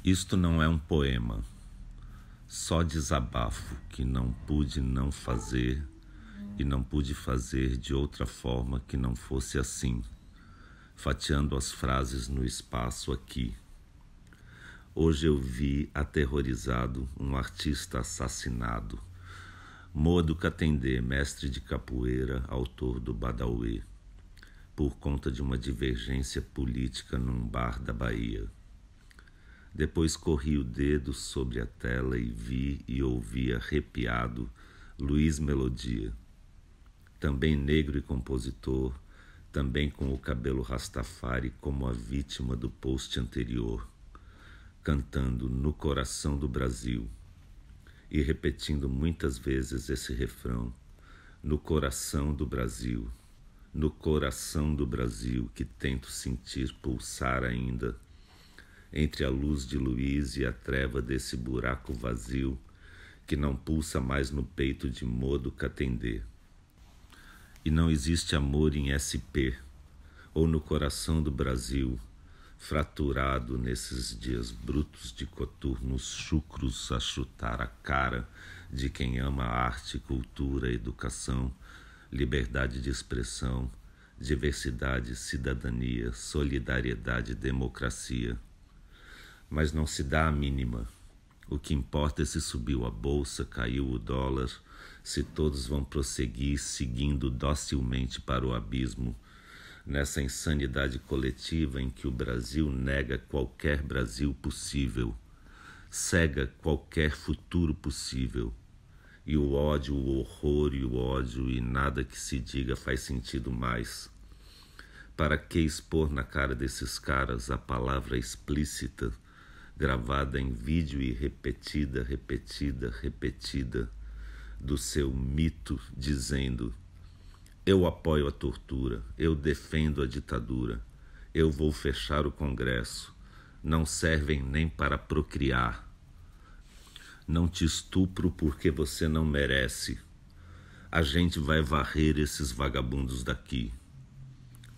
Isto não é um poema, só desabafo que não pude não fazer e não pude fazer de outra forma que não fosse assim, fatiando as frases no espaço aqui. Hoje eu vi, aterrorizado, um artista assassinado. Modo Katendê, mestre de capoeira, autor do Badauê, por conta de uma divergência política num bar da Bahia. Depois corri o dedo sobre a tela e vi e ouvi arrepiado Luiz Melodia, também negro e compositor, também com o cabelo rastafari como a vítima do post anterior, cantando No Coração do Brasil e repetindo muitas vezes esse refrão: no coração do Brasil, no coração do Brasil, que tento sentir pulsar ainda, entre a luz de Luiz e a treva desse buraco vazio que não pulsa mais no peito de Modo Katendê. E não existe amor em SP ou no coração do Brasil, fraturado nesses dias brutos de coturnos chucros a chutar a cara de quem ama arte, cultura, educação, liberdade de expressão, diversidade, cidadania, solidariedade, democracia. Mas não se dá a mínima. O que importa é se subiu a bolsa, caiu o dólar, se todos vão prosseguir seguindo docilmente para o abismo, nessa insanidade coletiva em que o Brasil nega qualquer Brasil possível, cega qualquer futuro possível, e o ódio, o horror e o ódio e nada que se diga faz sentido mais. Para que expor na cara desses caras a palavra explícita, gravada em vídeo e repetida, do seu mito, dizendo: eu apoio a tortura, eu defendo a ditadura, eu vou fechar o Congresso, não servem nem para procriar. Não te estupro porque você não merece. A gente vai varrer esses vagabundos daqui.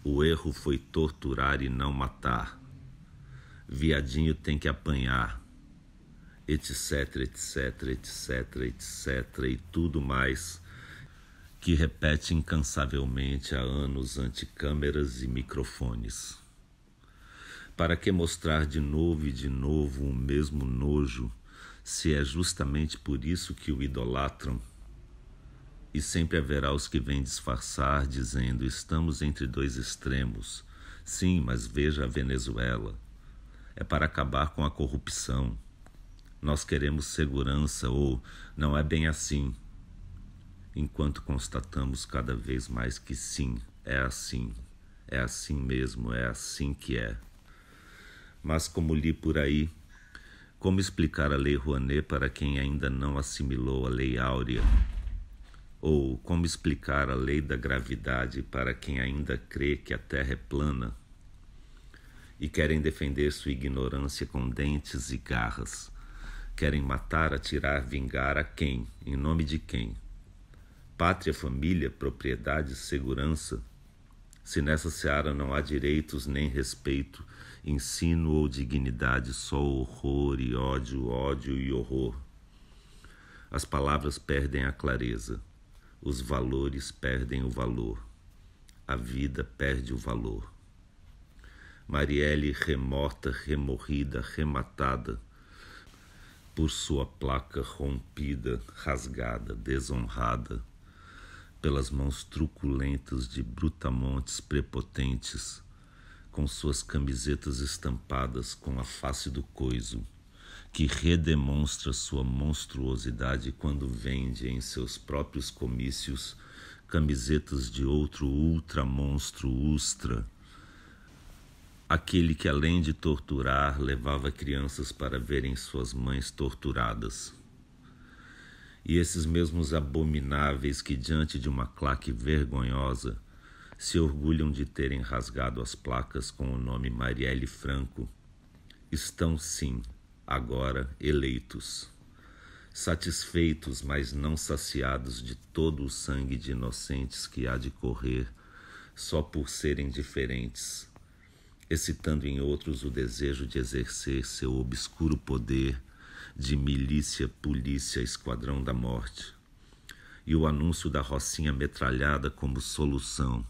O erro foi torturar e não matar. Viadinho tem que apanhar, etc, e tudo mais que repete incansavelmente há anos ante câmeras e microfones. Para que mostrar de novo e de novo o mesmo nojo, se é justamente por isso que o idolatram? E sempre haverá os que vêm disfarçar, dizendo: estamos entre dois extremos. Sim, mas veja a Venezuela. É para acabar com a corrupção. Nós queremos segurança, ou não é bem assim. Enquanto constatamos cada vez mais que sim, é assim mesmo, é assim que é. Mas como li por aí, como explicar a Lei Rouanet para quem ainda não assimilou a Lei Áurea? Ou como explicar a Lei da Gravidade para quem ainda crê que a Terra é plana? E querem defender sua ignorância com dentes e garras. Querem matar, atirar, vingar a quem? Em nome de quem? Pátria, família, propriedade, segurança? Se nessa seara não há direitos nem respeito, ensino ou dignidade, só horror e ódio, ódio e horror. As palavras perdem a clareza, os valores perdem o valor, a vida perde o valor. Marielle remorta, remorrida, rematada, por sua placa rompida, rasgada, desonrada, pelas mãos truculentas de brutamontes prepotentes, com suas camisetas estampadas com a face do coiso, que redemonstra sua monstruosidade quando vende em seus próprios comícios camisetas de outro ultramonstro ustra, aquele que, além de torturar, levava crianças para verem suas mães torturadas. E esses mesmos abomináveis que, diante de uma claque vergonhosa, se orgulham de terem rasgado as placas com o nome Marielle Franco, estão, sim, agora eleitos, satisfeitos, mas não saciados de todo o sangue de inocentes que há de correr só por serem diferentes, excitando em outros o desejo de exercer seu obscuro poder de milícia, polícia, esquadrão da morte, e o anúncio da rocinha metralhada como solução,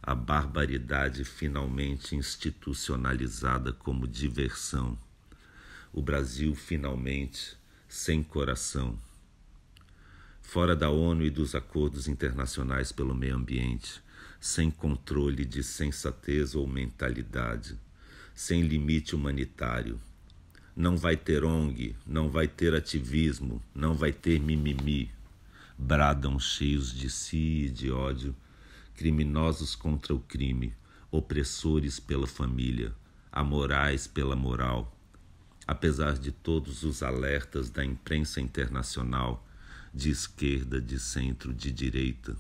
a barbaridade finalmente institucionalizada como diversão, o Brasil finalmente sem coração. Fora da ONU e dos acordos internacionais pelo meio ambiente, sem controle de sensatez ou mentalidade, sem limite humanitário. Não vai ter ONG, não vai ter ativismo, não vai ter mimimi. Bradam cheios de si e de ódio, criminosos contra o crime, opressores pela família, amorais pela moral. Apesar de todos os alertas da imprensa internacional, de esquerda, de centro, de direita,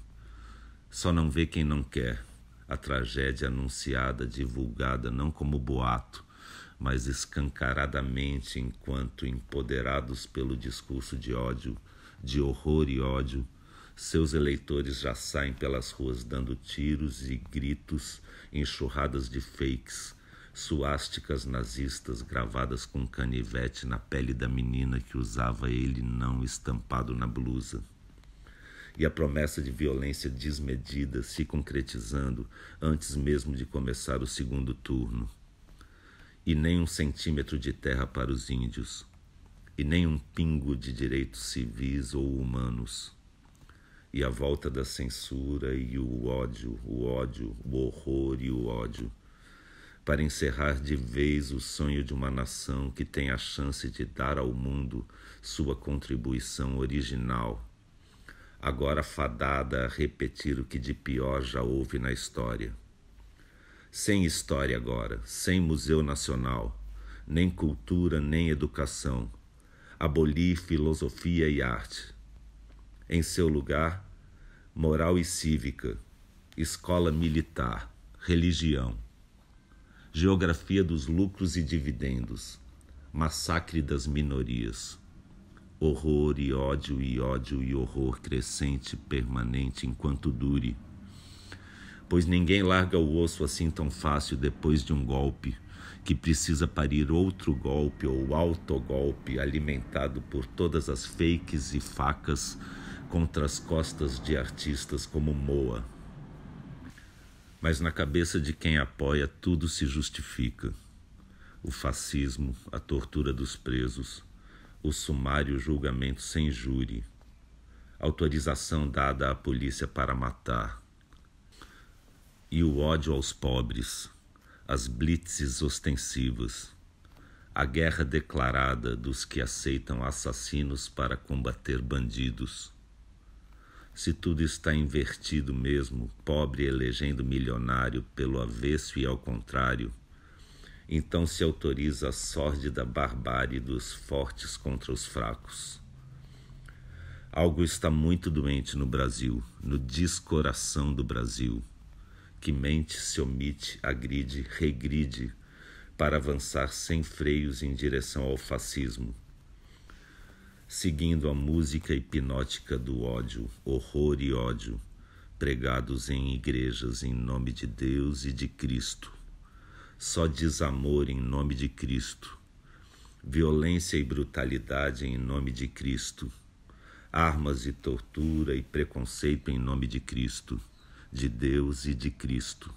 só não vê quem não quer a tragédia anunciada, divulgada não como boato, mas escancaradamente enquanto empoderados pelo discurso de ódio, de horror e ódio, seus eleitores já saem pelas ruas dando tiros e gritos, enxurradas de fakes, suásticas nazistas gravadas com canivete na pele da menina que usava ele não estampado na blusa. E a promessa de violência desmedida se concretizando antes mesmo de começar o segundo turno. E nem 1 centímetro de terra para os índios, e nem um pingo de direitos civis ou humanos. E a volta da censura e o ódio, o horror e o ódio, para encerrar de vez o sonho de uma nação que tem a chance de dar ao mundo sua contribuição original, agora fadada a repetir o que de pior já houve na história. Sem história agora, sem Museu Nacional, nem cultura, nem educação. Abolir filosofia e arte. Em seu lugar, moral e cívica, escola militar, religião, geografia dos lucros e dividendos, massacre das minorias, horror e ódio e horror crescente, permanente enquanto dure. Pois ninguém larga o osso assim tão fácil depois de um golpe, que precisa parir outro golpe ou autogolpe alimentado por todas as fakes e facas contra as costas de artistas como Moa. Mas na cabeça de quem apoia tudo se justifica. O fascismo, a tortura dos presos, o sumário julgamento sem júri, autorização dada à polícia para matar, e o ódio aos pobres, as blitzes ostensivas, a guerra declarada dos que aceitam assassinos para combater bandidos. Se tudo está invertido mesmo, pobre elegendo milionário pelo avesso e ao contrário, então se autoriza a sórdida barbárie dos fortes contra os fracos. Algo está muito doente no Brasil, no descoração do Brasil, que mente, se omite, agride, regride, para avançar sem freios em direção ao fascismo, seguindo a música hipnótica do ódio, horror e ódio, pregados em igrejas em nome de Deus e de Cristo. Só desamor em nome de Cristo, violência e brutalidade em nome de Cristo, armas e tortura e preconceito em nome de Cristo, de Deus e de Cristo.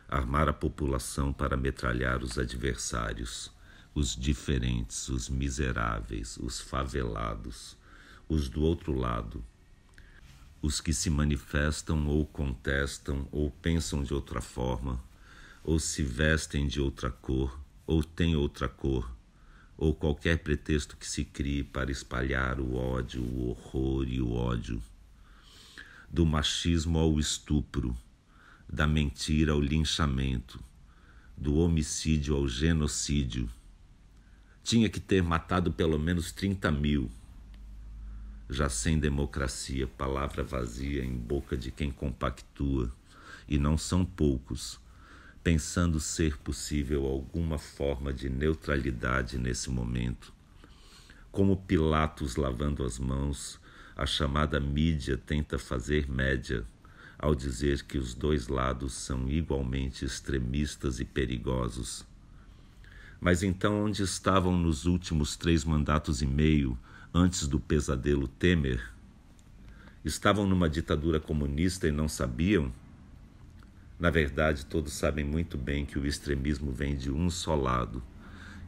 Armar a população para metralhar os adversários, os diferentes, os miseráveis, os favelados, os do outro lado, os que se manifestam ou contestam ou pensam de outra forma, ou se vestem de outra cor, ou têm outra cor, ou qualquer pretexto que se crie para espalhar o ódio, o horror e o ódio. Do machismo ao estupro, da mentira ao linchamento, do homicídio ao genocídio. Tinha que ter matado pelo menos 30 mil. Já sem democracia, palavra vazia em boca de quem compactua, e não são poucos, pensando ser possível alguma forma de neutralidade nesse momento. Como Pilatos lavando as mãos, a chamada mídia tenta fazer média, ao dizer que os dois lados são igualmente extremistas e perigosos. Mas então onde estavam nos últimos 3 mandatos e meio, antes do pesadelo Temer? Estavam numa ditadura comunista e não sabiam? Na verdade, todos sabem muito bem que o extremismo vem de um só lado,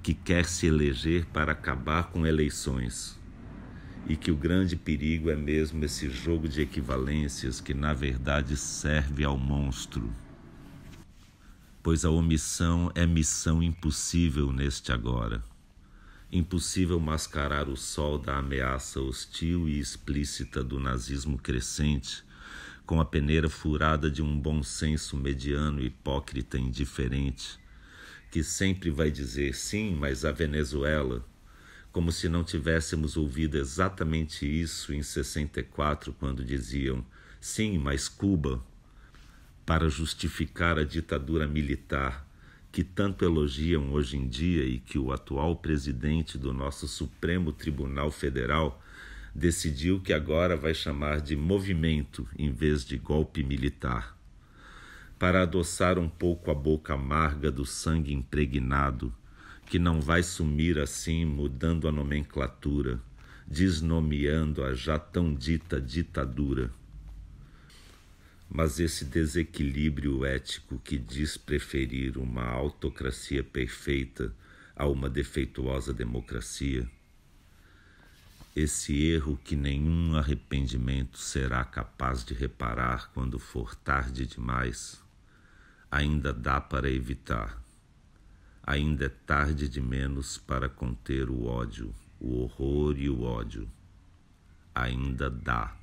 que quer se eleger para acabar com eleições. E que o grande perigo é mesmo esse jogo de equivalências que, na verdade, serve ao monstro. Pois a omissão é missão impossível neste agora. Impossível mascarar o sol da ameaça hostil e explícita do nazismo crescente com a peneira furada de um bom senso mediano, hipócrita e indiferente, que sempre vai dizer sim, mas a Venezuela, como se não tivéssemos ouvido exatamente isso em 64, quando diziam sim, mas Cuba, para justificar a ditadura militar que tanto elogiam hoje em dia e que o atual presidente do nosso Supremo Tribunal Federal decidiu que agora vai chamar de movimento em vez de golpe militar, para adoçar um pouco a boca amarga do sangue impregnado, que não vai sumir assim mudando a nomenclatura, desnomeando a já tão dita ditadura. Mas esse desequilíbrio ético que diz preferir uma autocracia perfeita a uma defeituosa democracia, esse erro que nenhum arrependimento será capaz de reparar quando for tarde demais, ainda dá para evitar. Ainda é tarde de menos para conter o ódio, o horror e o ódio. Ainda dá.